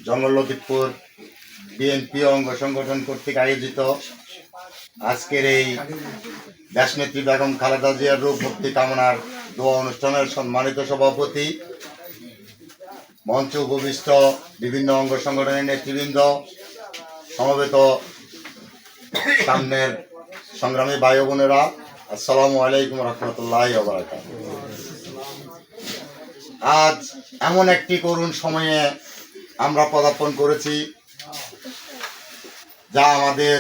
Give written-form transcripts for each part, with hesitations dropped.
জঙ্গল লতিফপুর বিএনপি অঙ্গ সংগঠন কর্তৃক আয়োজিত আজকের এই দেশনেত্রী বেগম খালেদা জিয়ার রূপ মুক্তি কামনার দোয়া অনুষ্ঠানের সম্মানিত সভাপতি, মঞ্চ উপবিষ্ট বিভিন্ন অঙ্গ সংগঠনের নেতৃবৃন্দ, সমবেত সামনের সংগ্রামী ভাই বোনেরা, আসসালামু আলাইকুম রহমতুল্লাহি ওয়া বারাকাতুহু। আজ এমন একটি করুণ সময়ে আমরা পদার্পণ করেছি যা আমাদের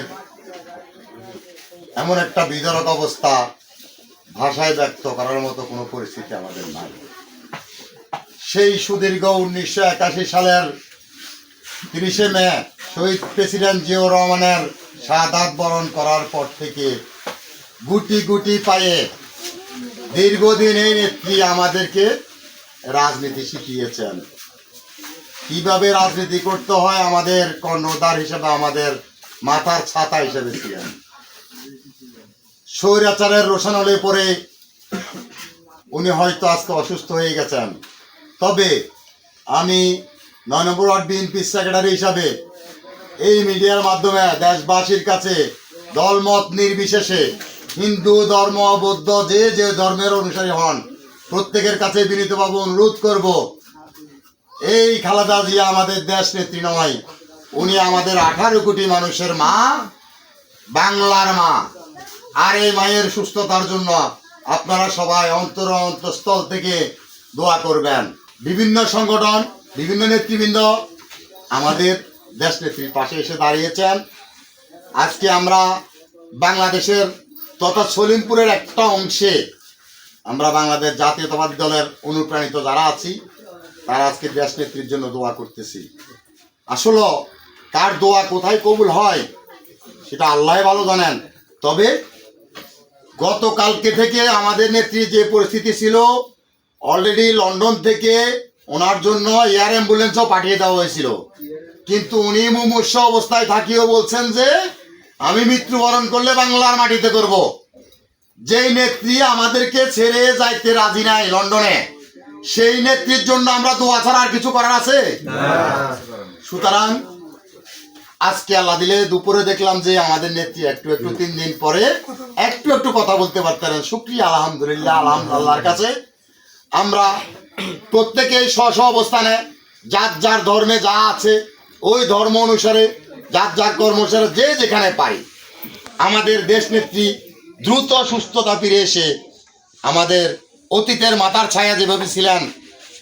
এমন একটা বিদরক অবস্থা, ভাষায় ব্যক্ত করার মতো কোনো পরিস্থিতি আমাদের নাই। সেই সুদীর্ঘ 1981 সালের 30শে মে শহীদ প্রেসিডেন্ট জিয়াউর রহমানের শাহাদাত বরণ করার পর থেকে গুটি গুটি পায়ে দীর্ঘদিন এই নেত্রী আমাদেরকে রাজনীতি শিখিয়েছেন। কিভাবে রাজনীতি করতে হয় আমাদের কর্ণধার হিসেবে, আমাদের মাথার ছাতা হিসেবে ছিলেন। স্বৈরাচারের রোশানলে পরে উনি হয়তো আজকে অসুস্থ হয়ে গেছেন, তবে আমি 9 নম্বর ওয়ার্ড বিএনপি সেক্রেটারি হিসাবে এই মিডিয়ার মাধ্যমে দেশবাসীর কাছে দলমত নির্বিশেষে হিন্দু ধর্ম, বৌদ্ধ, যে যে ধর্মের অনুসারী হন, প্রত্যেকের কাছে বিনীতভাবে অনুরোধ করব, এই খালেদা জিয়া আমাদের দেশ নেত্রী নয়, উনি আমাদের 18 কোটি মানুষের মা, বাংলার মা। আর এই মায়ের সুস্থতার জন্য আপনারা সবাই অন্তঃস্থল থেকে দোয়া করবেন। বিভিন্ন সংগঠন, বিভিন্ন নেতৃবৃন্দ আমাদের দেশ নেত্রীর পাশে এসে দাঁড়িয়েছেন। আজকে আমরা বাংলাদেশের তথা সলিমপুরের একটা অংশে আমরা বাংলাদেশ জাতীয়তাবাদী দলের অনুপ্রাণিত যারা আছি, তারা আজকে দেশ নেত্রীর জন্য দোয়া করতেছি। আসলে কার দোয়া কোথায় কবুল হয় সেটা আল্লাহ ভালো জানেন। তবে গতকালকে থেকে আমাদের নেত্রী যে পরিস্থিতি ছিল, অলরেডি লন্ডন থেকে ওনার জন্য এয়ার অ্যাম্বুলেন্সও পাঠিয়ে দেওয়া হয়েছিল, কিন্তু উনি মুমূর্ষ অবস্থায় থাকিও বলছেন যে আমি মৃত্যুবরণ করলে বাংলার মাটিতে করব। যেই নেত্রী আমাদেরকে ছেড়ে যাইতে রাজি নাই লন্ডনে, সেই নেত্রীর জন্য আমরা দোয়া ছাড়া আর কিছু করার আছে? সুতরাং আজকে আল্লাহ দিলে দুপুরে দেখলাম যে আমাদের নেত্রী একটু 3 দিন পরে একটু কথা বলতে পারতেন। শুকরিয়া, আলহামদুলিল্লাহ, আল্লাহর কাছে আমরা প্রত্যেকেই স্ব অবস্থানে যার যার ধর্মে যা আছে ওই ধর্ম অনুসারে, যার যার কর্ম অনুসারে যে যেখানে পারি আমাদের দেশ নেত্রী দ্রুত সুস্থতা ফিরে এসে আমাদের অতীতের মাথার ছায়া যেভাবে ছিলেন,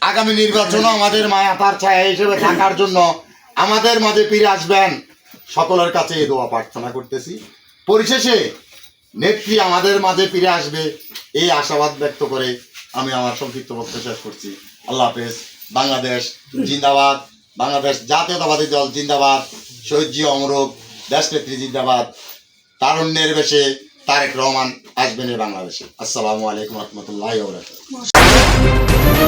আগামী নির্বাচনও আমাদের মাথার ছায়া হিসেবে থাকার জন্য আমাদের মাঝে ফিরে আসবেন, সকলের কাছে এই দোয়া প্রার্থনা করতেছি। পরিশেষে নেত্রী আমাদের মাঝে ফিরে আসবে এই আশাবাদ ব্যক্ত করে আমি আমার সংক্ষিপ্ত বক্তব্য শেষ করছি। আল্লাহ হাফেজ। বাংলাদেশ জিন্দাবাদ, বাংলাদেশ জাতীয়তাবাদী দল জিন্দাবাদ, শহীদ জিয়া অমর হোক, দেশ নেত্রী জিন্দাবাদ। তারুণ্যের বেশে তারেক রহমান আসবেন এই বাংলাদেশে। আসসালামু আলাইকুম রহমতুল্লাহি ওয়া বারাকাতুহু।